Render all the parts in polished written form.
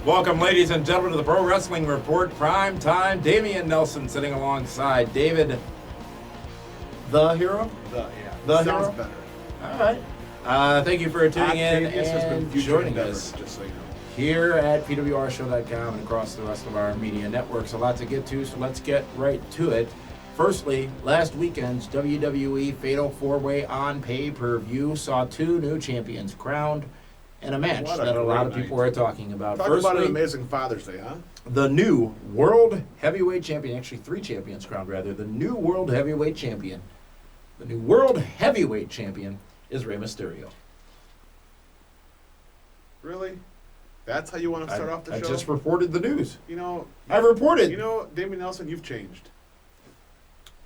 Welcome, ladies and gentlemen, to the Pro Wrestling Report. Primetime. Dameon Nelson sitting alongside David, the hero? The Sounds hero? better. All right. Thank you for tuning in and joining us just so you know. here at pwrshow.com and across the rest of our media networks. A lot to get to, so let's get right to it. Firstly, last weekend's WWE Fatal 4-Way on pay-per-view saw two new champions crowned and a match that a lot of people are talking about. Talk Firstly, about an amazing Father's Day, huh? the new World Heavyweight Champion, actually three champions crowned rather, the new World Heavyweight Champion. The new World Heavyweight Champion is Rey Mysterio. Really? That's how you want to start off the show? I just reported the news. I reported. Dameon Nelson, you've changed.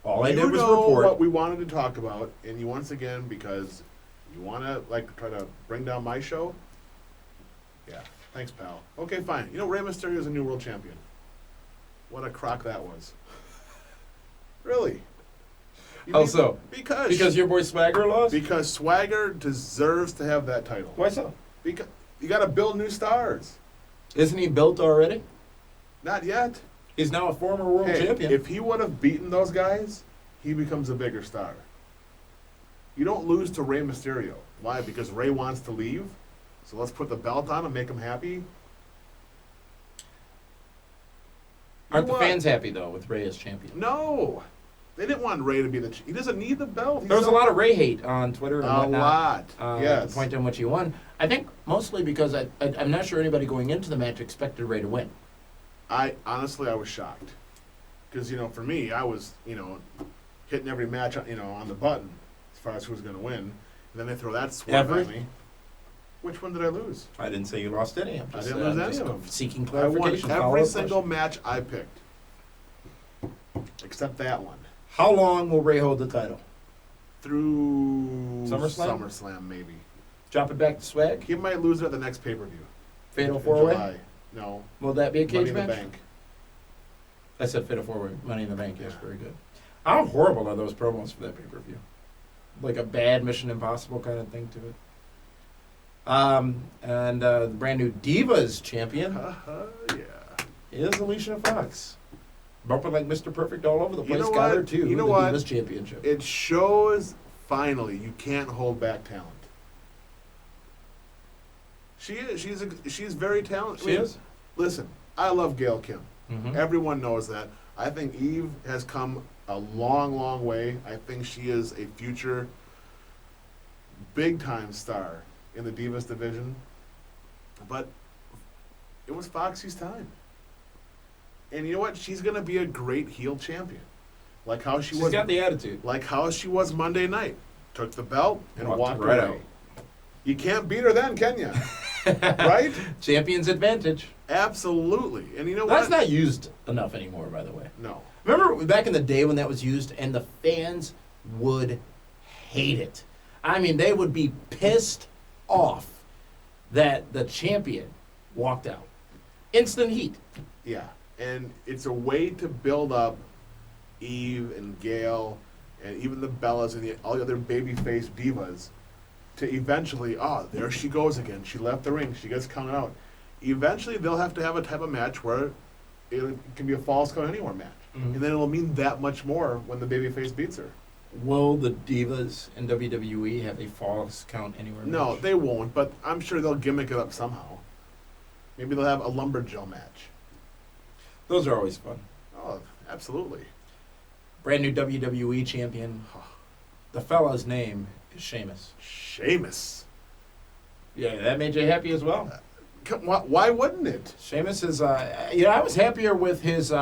All I did was You know report. what we wanted to talk about, and you once again, because you want to try to bring down my show. Yeah, thanks, pal. Okay, fine. Rey Mysterio is a new world champion. What a crock that was. Really? How so? Because your boy Swagger lost? Because Swagger deserves to have that title. Why so? Because you got to build new stars. Isn't he built already? Not yet. He's now a former world champion. If he would have beaten those guys, he becomes a bigger star. You don't lose to Rey Mysterio. Why? Because Rey wants to leave. So let's put the belt on and make him happy. Aren't the fans happy, though, with Rey as champion? No. They didn't want Rey to be he doesn't need the belt. There was a lot of Rey hate on Twitter and whatnot. A lot, yes. The point in which he won. I think mostly because I'm not sure anybody going into the match expected Rey to win. Honestly, I was shocked. Because, for me, I was, hitting every match, on the button as far as who's going to win. And then they throw that swerve at me. Which one did I lose? I didn't say you lost any. I didn't lose any of them. Seeking clarification. I won every single match I picked. Except that one. How long will Rey hold the title? Through SummerSlam? SummerSlam, maybe. Drop it back to Swag? He might lose it at the next pay-per-view. Fatal in 4-Way? July. No. Will that be a cage Money match? in the Bank. I said Fatal 4-Way. Money in the Bank, yes, Yeah. very good. How horrible are those promos for that pay-per-view? Like a bad Mission Impossible kind of thing to it. And the brand new Divas champion Yeah. is Alicia Fox. Bumping like Mr. Perfect all over the place. You know Got her what? too. You know the what? Divas championship. It shows, finally, you can't hold back talent. She is. She's very talented. She is? Listen, I love Gail Kim. Mm-hmm. Everyone knows that. I think Eve has come a long, long way. I think she is a future big-time star in the Divas division. But it was Foxy's time. And you know what? She's going to be a great heel champion. Like how She's got the attitude. Like how she was Monday night. Took the belt and walked right away. out. You can't beat her then, can you? Right? Champion's advantage. Absolutely. And you know what? That's not used enough anymore, by the way. No. Remember back in the day when that was used and the fans would hate it? I mean, they would be pissed off that the champion walked out. Instant heat. Yeah. And it's a way to build up Eve and Gail and even the Bellas and all the other babyface divas to eventually, there she goes again. She left the ring. She gets counted out. Eventually, they'll have to have a type of match where it can be a falls count anywhere match. Mm-hmm. And then it'll mean that much more when the babyface beats her. Will the Divas in WWE have a falls count anywhere No, match? they won't, but I'm sure they'll gimmick it up somehow. Maybe they'll have a lumberjill match. Those are always fun. Oh, absolutely. Brand new WWE champion. The fella's name is Sheamus. Sheamus. Yeah, that made you happy as well. Why wouldn't it? Sheamus is, I was happier with his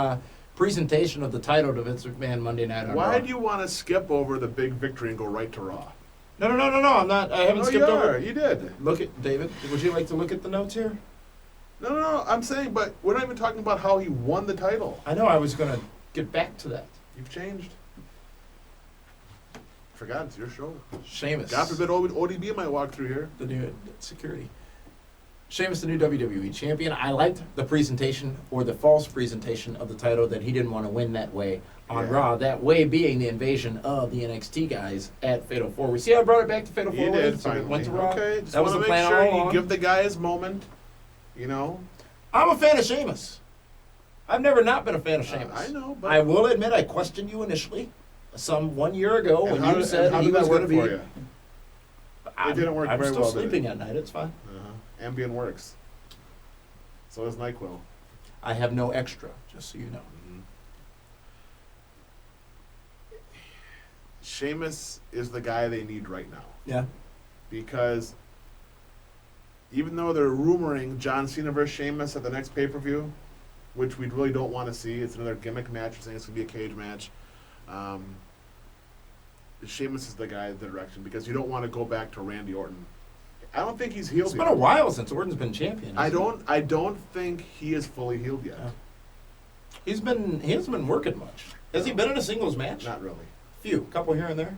presentation of the title to Vince McMahon Monday Night on Raw. Why do you want to skip over the big victory and go right to Raw? No, I'm not. I haven't skipped over. You did. Look at, David, would you like to look at the notes here? No, I'm saying, but we're not even talking about how he won the title. I know, I was going to get back to that. You've changed. Forgot, it's your show. Sheamus. God forbid ODB might walk through here. The new security. Sheamus, the new WWE champion. I liked the presentation, or the false presentation of the title, that he didn't want to win that way on Raw. That way being the invasion of the NXT guys at Fatal 4. We see how I brought it back to Fatal 4. You did, So finally. Went to Raw. Okay, just that was want the to make plan sure all along. you give the guy his moment, you know. I'm a fan of Sheamus. I've never not been a fan of Sheamus. I know, but I will admit I questioned you initially, 1 year ago, when you said he was going to be. for you? It didn't work I'm very still well, did it? sleeping at night. It's fine. Ambien works. So does NyQuil. I have no extra, just so you know. Sheamus is the guy they need right now. Yeah. Because even though they're rumoring John Cena versus Sheamus at the next pay-per-view, which we really don't want to see, it's another gimmick match. We're saying it's going to be a cage match. Sheamus is the guy, the direction, because you don't want to go back to Randy Orton. I don't think he's healed It's yet. been a while since Orton's been champion. I don't think he is fully healed yet. Yeah. He hasn't been working much. Has he been in a singles match? Not really. Few, couple here and there.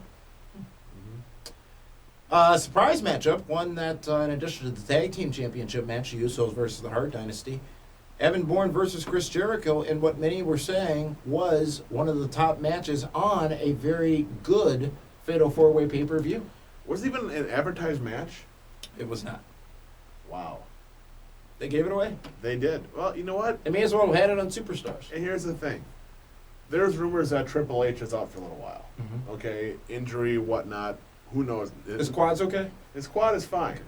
Surprise matchup, one that, in addition to the tag team championship match, the Usos versus the Hart Dynasty, Evan Bourne versus Chris Jericho, in what many were saying was one of the top matches on a very good Fatal 4-Way pay-per-view. Was it even an advertised match? It was not. Wow. They gave it away. They did. Well, you know what? They may as well have had it on Superstars. And here's the thing. There's rumors that Triple H is out for a little while. Okay, injury, whatnot. Who knows? His quad's okay? His quad is fine.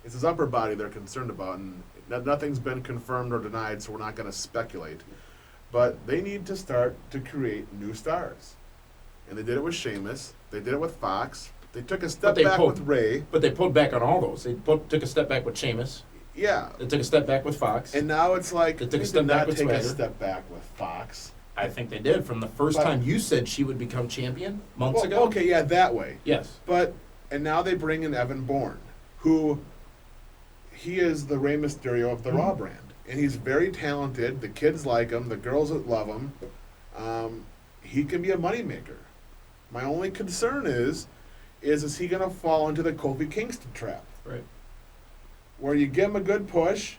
It's his upper body they're concerned about, and nothing's been confirmed or denied, so we're not going to speculate. But they need to start to create new stars. And they did it with Sheamus. They did it with Fox. They took a step back with Ray. But they pulled back on all those. They took a step back with Sheamus. Yeah. They took a step back with Fox. And now it's like they took a step back with take Swagger. a step back with Fox. I think they did. From the first time you said she would become champion months ago. Okay, yeah, that way. Yes. And now they bring in Evan Bourne, who he is the Rey Mysterio of the Raw brand. And he's very talented. The kids like him. The girls love him. He can be a moneymaker. My only concern is he going to fall into the Kofi Kingston trap? Right. Where you give him a good push,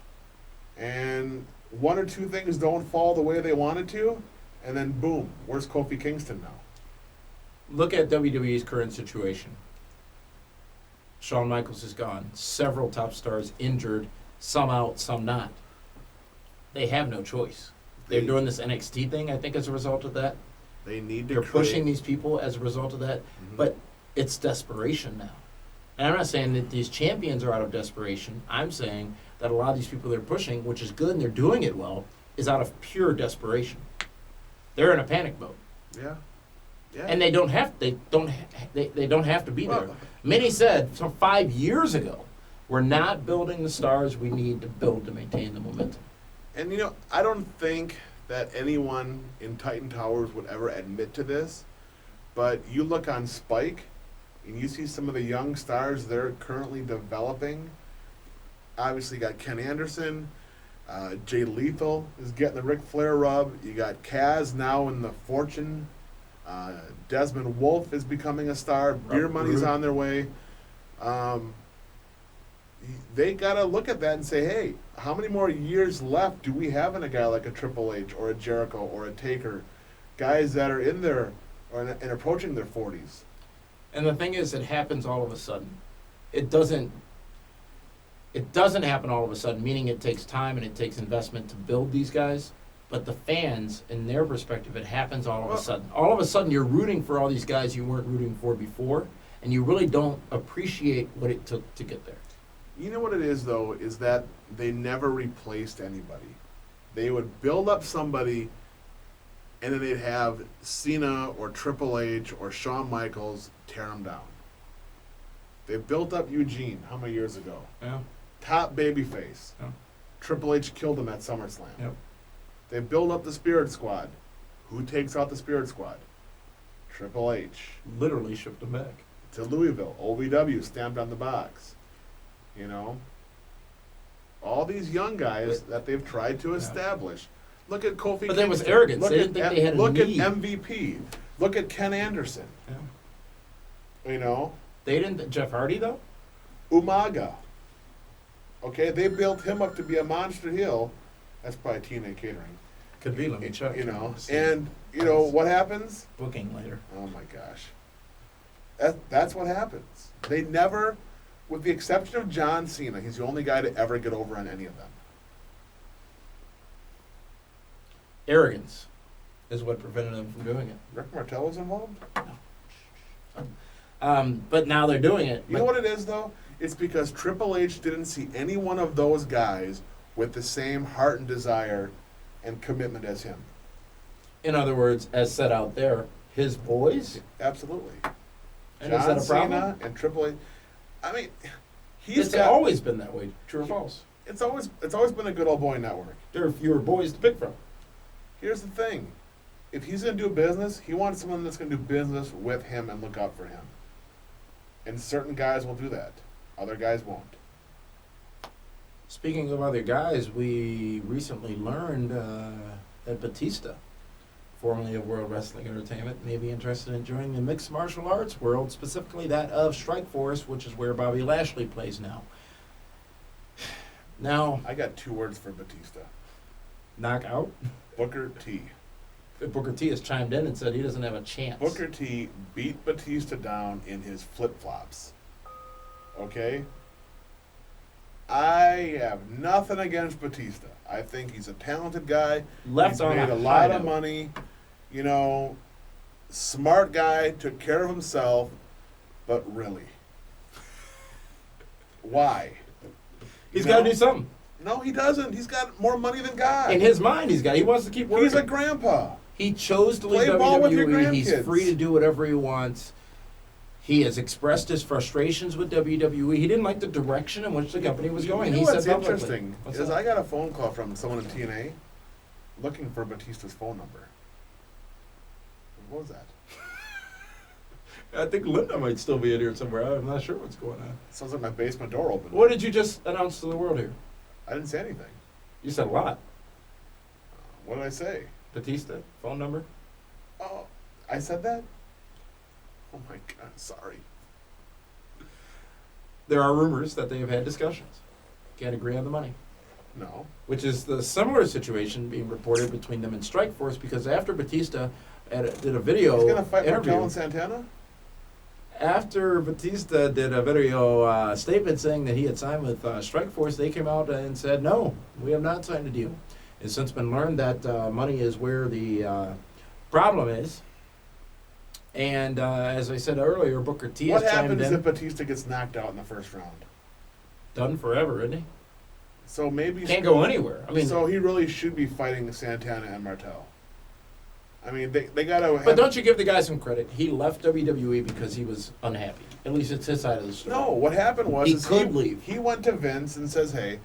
and one or two things don't fall the way they wanted to, and then boom, where's Kofi Kingston now? Look at WWE's current situation. Shawn Michaels is gone. Several top stars injured, some out, some not. They have no choice. They're doing this NXT thing, I think, as a result of that. They need to They're pushing these people as a result of that. But it's desperation now. And I'm not saying that these champions are out of desperation. I'm saying that a lot of these people they're pushing, which is good and they're doing it well, is out of pure desperation. They're in a panic mode. Yeah. And they don't have to be there. Many said 5 years ago, we're not building the stars we need to build to maintain the momentum. And I don't think that anyone in Titan Towers would ever admit to this, but you look on Spike and you see some of the young stars they're currently developing. Obviously, you got Ken Anderson, Jay Lethal is getting the Ric Flair rub. You got Kaz now in the Fortune. Desmond Wolfe is becoming a star. Beer Money's on their way. They got to look at that and say, hey, how many more years left do we have in a guy like a Triple H or a Jericho or a Taker? Guys that are in their and approaching their 40s. And the thing is, it happens all of a sudden. It doesn't happen all of a sudden, meaning it takes time and it takes investment to build these guys. But the fans, in their perspective, it happens all of a sudden. All of a sudden, you're rooting for all these guys you weren't rooting for before, and you really don't appreciate what it took to get there. You know what it is, though, is that they never replaced anybody. They would build up somebody, and then they'd have Cena or Triple H or Shawn Michaels tear them down. They built up Eugene, how many years ago? Yeah. Top babyface. Yeah. Triple H killed him at SummerSlam. Yep. They build up the Spirit Squad. Who takes out the Spirit Squad? Triple H. Literally shipped them back. To Louisville. OVW stamped on the box. All these young guys that they've tried to establish. Look at Kofi Kingston. But that was arrogance. They didn't think they had a Look need. at MVP. Look at Ken Anderson. Yeah. They didn't. Jeff Hardy, though? Umaga. Okay, they built him up to be a monster heel. That's probably TNA Catering. Could be. Let me check. What happens? Booking later. Oh my gosh. That's what happens. They never, with the exception of John Cena, he's the only guy to ever get over on any of them. Arrogance is what prevented them from doing it. Rick Martel was involved? But now they're doing it. You know what it is, though? It's because Triple H didn't see any one of those guys with the same heart and desire and commitment as him. In other words, as said out there, his boys? Absolutely. And John is that a problem? Cena and Triple H. I mean, It's always been that way. True or false? It's always been a good old boy network. There are fewer boys to pick from. Here's the thing. If he's going to do business, he wants someone that's going to do business with him and look out for him. And certain guys will do that. Other guys won't. Speaking of other guys, we recently learned that Batista, formerly of World Wrestling Entertainment, may be interested in joining the mixed martial arts world, specifically that of Strikeforce, which is where Bobby Lashley plays now. Now, I got 2 words for Batista. knockout. Booker T. Booker T has chimed in and said he doesn't have a chance. Booker T beat Batista down in his flip-flops. Okay? I have nothing against Batista. I think he's a talented guy. Left He's on made a high lot of note. money. You know, smart guy, took care of himself. But really, why? He's You got to know? do something. No, he doesn't. He's got more money than God. In his mind, he wants to keep working. He's a grandpa. He chose to leave Play ball with your WWE. He's grandkids. free to do whatever he wants. He has expressed his frustrations with WWE. He didn't like the direction in which the company was going. You know He what's said publicly. interesting What's is that? I got a phone call from someone in TNA looking for Batista's phone number. What was that? I think Linda might still be in here somewhere. I'm not sure what's going on. Sounds like my basement door opened. What did you just announce to the world here? I didn't say anything. You said a lot. What did I say? Batista, phone number. Oh, I said that? Oh my God, sorry. There are rumors that they have had discussions. Can't agree on the money. No. Which is the similar situation being reported between them and Strikeforce, because after Batista did a video He's going to fight interview, Martel and Santana? after Batista did a video statement saying that he had signed with Strikeforce, they came out and said, no, we have not signed a deal. It's since been learned that money is where the problem is. And as I said earlier, Booker T has What chimed happens in. if Batista gets knocked out in the first round? Done forever, isn't he? So maybe Can't go anywhere. I mean, so he really should be fighting Santana and Martel. I mean, they got to. but don't you give the guy some credit? He left WWE because he was unhappy. At least it's his side of the story. No, what happened was He is could leave. He went to Vince and says, "Hey,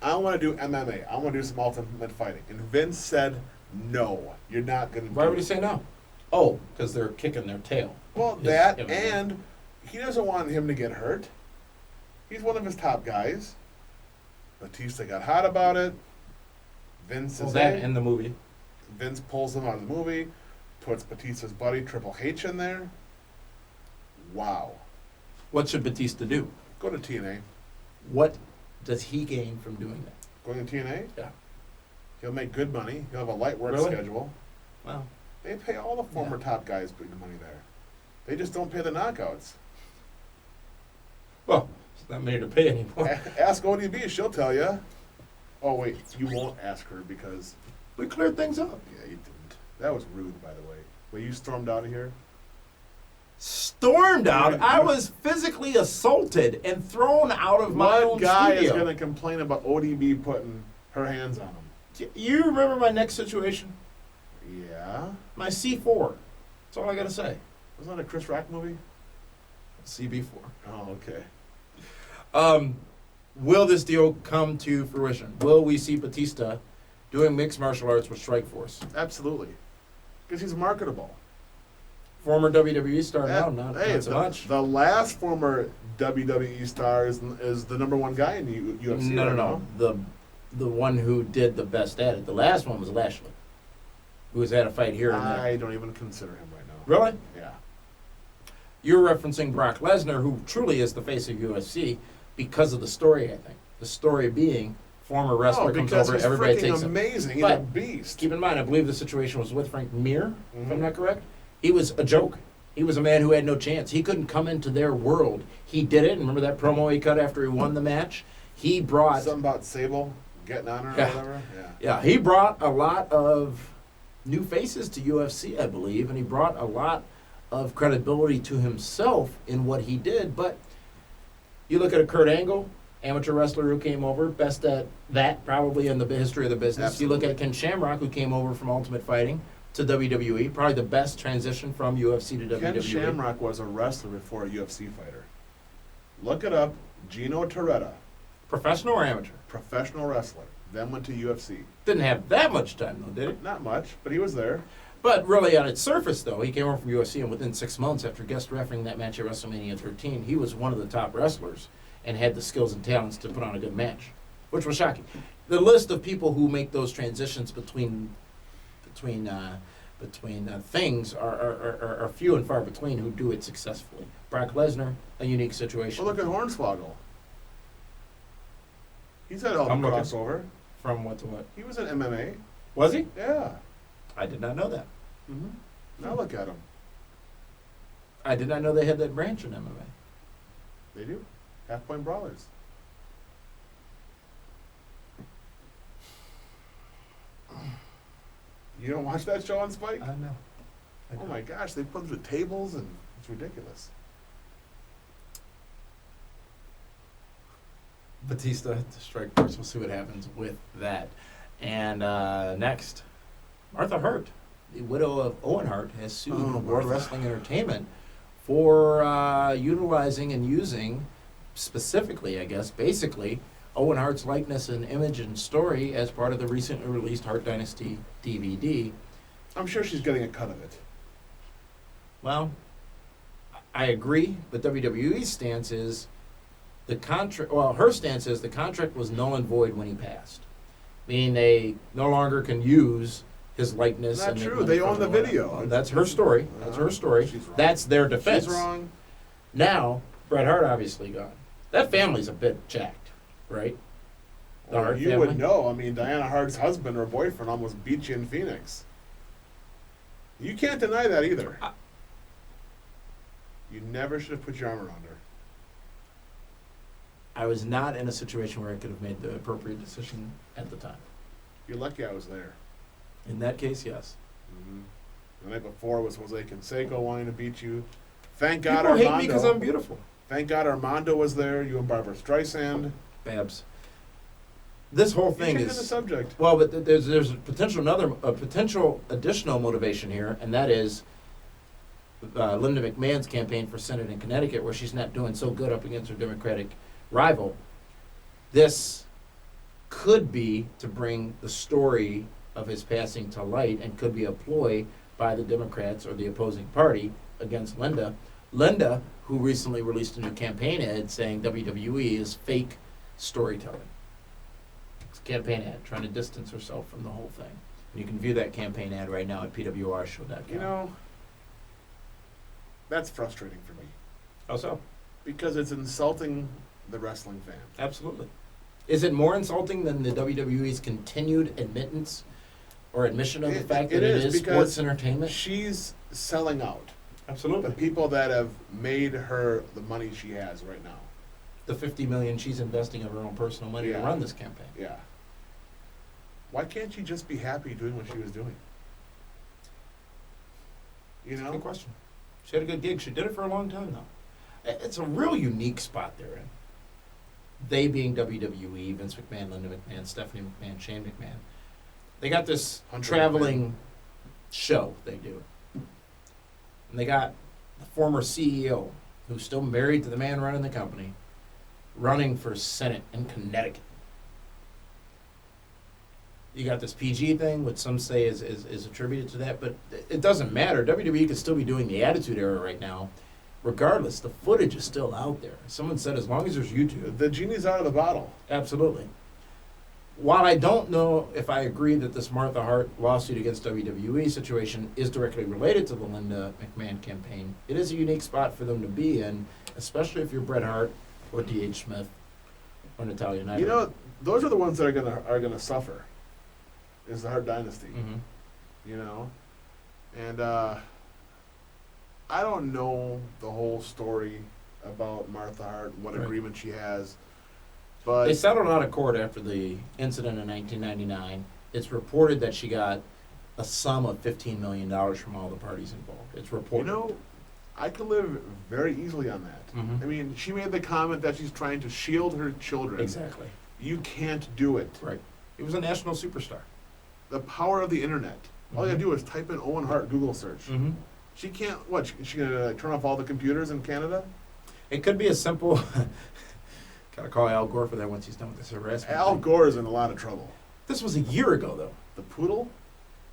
I want to do MMA. I want to do some ultimate fighting." And Vince said, "No, you're not going to." Why would he say no? Oh, because they're kicking their tail. Well, Is that MMA. and he doesn't want him to get hurt. He's one of his top guys. Batista got hot about it. Vince Well, says, that "Hey." and the movie. Vince pulls him out of the movie, puts Batista's buddy Triple H in there. Wow. What should Batista do? Go to TNA. What does he gain from doing that? Going to TNA? Yeah. He'll make good money. He'll have a light work Really? schedule. Wow. They pay all the former top guys big money there. They just don't pay the knockouts. Well, it's not many to pay anymore. Ask ODB, she'll tell you. Oh, wait, you won't ask her because... We cleared things up. Yeah, you didn't. That was rude, by the way. When you stormed out of here. Stormed out. I was physically assaulted and thrown out of my What own guy is studio. going to complain about ODB putting her hands on him? You remember my next situation? Yeah. My C4. That's all I got to say. Wasn't that a Chris Rock movie? CB4. Oh, okay. Will this deal come to fruition? Will we see Batista doing mixed martial arts with Strikeforce? Absolutely. Because he's marketable. Former WWE star now, not so the, much. The last former WWE star is the number one guy in the UFC. No. right now. The one who did the best at it. The last one was Lashley, who has had a fight here and there. I don't even consider him right now. Really? Yeah. You're referencing Brock Lesnar, who truly is the face of UFC because of the story, I think. The story being former wrestler comes because over, he's everybody freaking takes him. amazing. He's But a beast. Keep in mind, I believe the situation was with Frank Mir, if I'm Mhm. not correct. He was a joke. He was a man who had no chance. He couldn't come into their world. He did it. And remember that promo he cut after he won the match? He brought... Something about Sable getting on her Yeah. or whatever. Yeah. Yeah, he brought a lot of new faces to UFC, I believe, and he brought a lot of credibility to himself in what he did. But you look at a Kurt Angle, amateur wrestler who came over, best at that probably in the history of the business. Absolutely. You look at Ken Shamrock, who came over from Ultimate Fighting to WWE, probably the best transition from UFC to WWE. Ken Shamrock was a wrestler before a UFC fighter. Look it up. Gino Toretta, Professional or amateur? professional wrestler, then went to UFC. Didn't have that much time, though, did it? Not much, but he was there. But really, on its surface, though, he came over from UFC, and within 6 months after guest refereeing that match at WrestleMania 13, he was one of the top wrestlers and had the skills and talents to put on a good match, which was shocking. The list of people who make those transitions between things are few and far between who do it successfully. Brock Lesnar, a unique situation. Well, look at Hornswoggle. He's had all the I'm looking. crossover. From what to what? He was in MMA. Was he? Yeah. I did not know that. Mm-hmm. Now look at him. I did not know they had that branch in MMA. They do. Half-point brawlers. You don't watch that show on Spike? I know. Oh my gosh, they put through tables and it's ridiculous. Batista to strike first. We'll see what happens with that. And next, Martha Hart, the widow of Owen Hart, has sued World Martha. Wrestling Entertainment for utilizing and using, specifically, I guess, basically, Owen Hart's likeness and image and story as part of the recently released Hart Dynasty DVD. I'm sure she's getting a cut of it. Well, I agree, but WWE's stance is her stance is the contract was null and void when he passed, meaning they no longer can use his likeness. Not and make true. money They from own the it or whatever. video. Well, that's her story. That's her story. She's wrong. That's their defense. She's wrong. Now, Bret Hart obviously gone. That family's a bit jacked, right? The Well, Hart you family? would know. I mean, Diana Hart's husband or boyfriend almost beat you in Phoenix. You can't deny that either. You never should have put your arm around her. I was not in a situation where I could have made the appropriate decision at the time. You're lucky I was there. In that case, yes. Mm-hmm. The night before was Jose Canseco wanting to beat you. Thank God People hate Armando. me because I'm beautiful. Thank God Armando was there. You and Barbara Streisand. Babs. This whole thing You're changing the is subject. well, but there's a potential additional motivation here, and that is Linda McMahon's campaign for Senate in Connecticut, where she's not doing so good up against her Democratic rival. This could be to bring the story of his passing to light, and could be a ploy by the Democrats or the opposing party against Linda. Linda, who recently released a new campaign ad saying WWE is fake storytelling. It's a campaign ad trying to distance herself from the whole thing. And you can view that campaign ad right now at pwrshow.com. You know, that's frustrating for me. How so? Because it's insulting the wrestling fan. Absolutely. Is it more insulting than the WWE's continued admittance or admission of the fact that it is because sports entertainment? She's selling out. The Absolutely. people that have made her the money she has right now. The $50 million she's investing of her own personal money to Yeah. run this campaign. Yeah. Why can't she just be happy doing what she was doing? You Good know? question. She had a good gig. She did it for a long time, though. It's a real unique spot they're in. They being WWE, Vince McMahon, Linda McMahon, Stephanie McMahon, Shane McMahon. They got this Hunter traveling show they do. And they got the former CEO, who's still married to the man running the company, running for Senate in Connecticut. You got this PG thing, which some say is attributed to that, but it doesn't matter. WWE could still be doing the Attitude Era right now. Regardless, the footage is still out there. Someone said as long as there's YouTube. The genie's out of the bottle. Absolutely. While I don't know if I agree that this Martha Hart lawsuit against WWE situation is directly related to the Linda McMahon campaign, it is a unique spot for them to be in, especially if you're Bret Hart or D.H. Smith or Natalia Knight. You know, those are the ones that are gonna suffer. Is the Hart Dynasty. Mm-hmm. You know? And I don't know the whole story about Martha Hart, what Right. agreement she has. But They settled out of court after the incident in 1999. It's reported that she got a sum of $15 million from all the parties involved. It's You reported. know, I could live very easily on that. Mhm. I mean, she made the comment that she's trying to shield her children. Exactly. You can't do it. Right. He was a national superstar. The power of the internet. All you gotta Mhm. do is type in Owen Hart Google search. Mm-hmm. She can't, what, she gonna turn off all the computers in Canada? It could be a simple. Gotta call Al Gore for that once he's done with this harassment. Al thing. Gore is in a lot of trouble. This was a year ago, though. The poodle?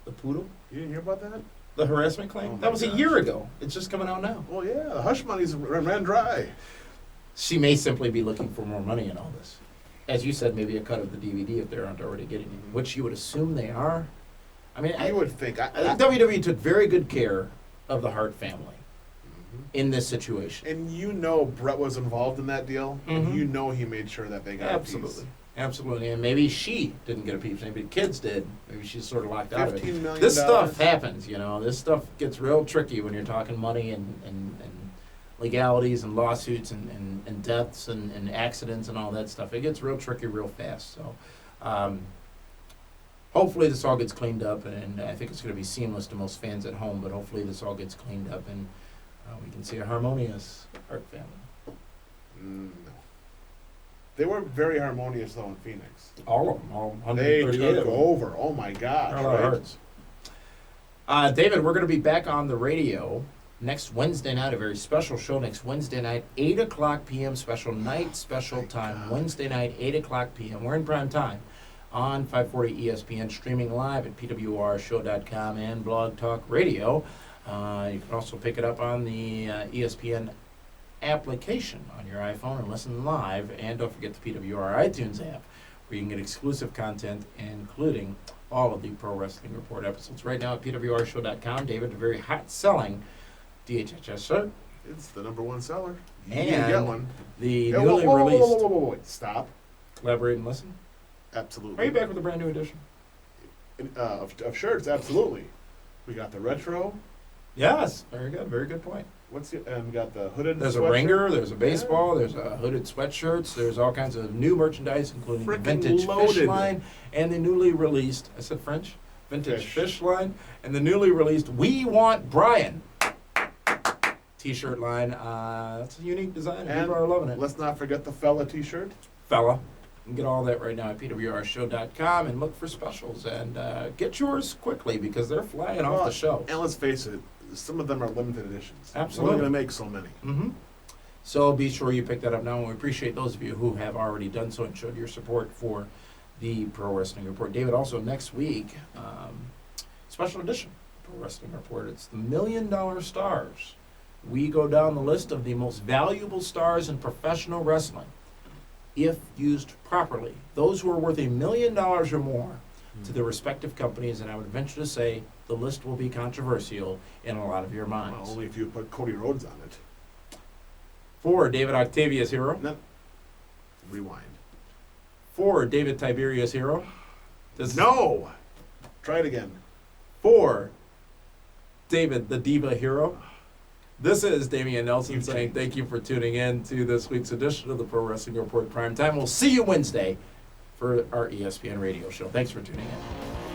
The poodle? You didn't hear about that? The harassment claim? Oh my That was a gosh. year ago. It's just coming out now. Well, yeah, the hush money's ran dry. She may simply be looking for more money in all this. As you said, maybe a cut of the DVD if they aren't already getting it, which you would assume they are. I mean, You would think. I think WWE took very good care of the Hart family Mhm. in this situation. And you know Brett was involved in that deal. Mhm. And you know he made sure that they got a piece. Absolutely. Absolutely. And maybe she didn't get a piece. Maybe the kids did. Maybe she's sort of locked out of it. $15 million. This stuff happens, you know. This stuff gets real tricky when you're talking money and legalities and lawsuits and deaths and accidents and all that stuff. It gets real tricky real fast. So hopefully this all gets cleaned up, and I think it's going to be seamless to most fans at home, but hopefully this all gets cleaned up and we can see a harmonious Hart family. No. They were very harmonious, though, in Phoenix. All of them, all They 138 took of them. over. Oh, my gosh. There are a lot of Right? Hearts. David, we're going to be back on the radio next Wednesday night, a very special show next Wednesday night, 8 o'clock p.m. special night, special time, God. Wednesday night, 8 o'clock p.m. We're in prime time on 540 ESPN, streaming live at pwrshow.com and Blog Talk Radio. You can also pick it up on the ESPN application on your iPhone and listen live. And don't forget the PWR iTunes app, where you can get exclusive content, including all of the Pro Wrestling Report episodes. Right now at pwrshow.com, David, a very hot-selling DHHS shirt. It's the #1 seller. You And can get one. The Yeah, newly whoa, released whoa. Stop. Collaborate and Listen. Absolutely. Are you back with a brand new edition? Of shirts, absolutely. We got the retro. Yes. Very good. Very good point. And we got the hooded There's a sweatshirt. ringer, there's a baseball, there's a hooded sweatshirts, there's all kinds of new merchandise, including the Frickin' vintage fish loaded. line and the newly released, I said French, vintage Fish. fish line, and the newly released We Want Brian t-shirt line. That's a unique design, and people are loving it. Let's not forget the fella t-shirt. Fella. You can get all that right now at pwrshow.com and look for specials and get yours quickly because they're flying off the shelves. And let's face it, some of them are limited editions. Absolutely. We're only going to make so many. Mm-hmm. So be sure you pick that up now, and we appreciate those of you who have already done so and showed your support for the Pro Wrestling Report. David, also next week, special edition Pro Wrestling Report. It's the $1 Million Stars. We go down the list of the most valuable stars in professional wrestling, if used properly. Those who are worth $1 million or more to their respective companies, and I would venture to say the list will be controversial in a lot of your Well, minds. only if you put Cody Rhodes on it. For David Octavius Hero. No. Rewind. For David Tiberius Hero. No! Try it again. For David the Diva Hero. This is Dameon Nelson You've saying changed. thank you for tuning in to this week's edition of the Pro Wrestling Report Primetime. We'll see you Wednesday for our ESPN radio show. Thanks for tuning in.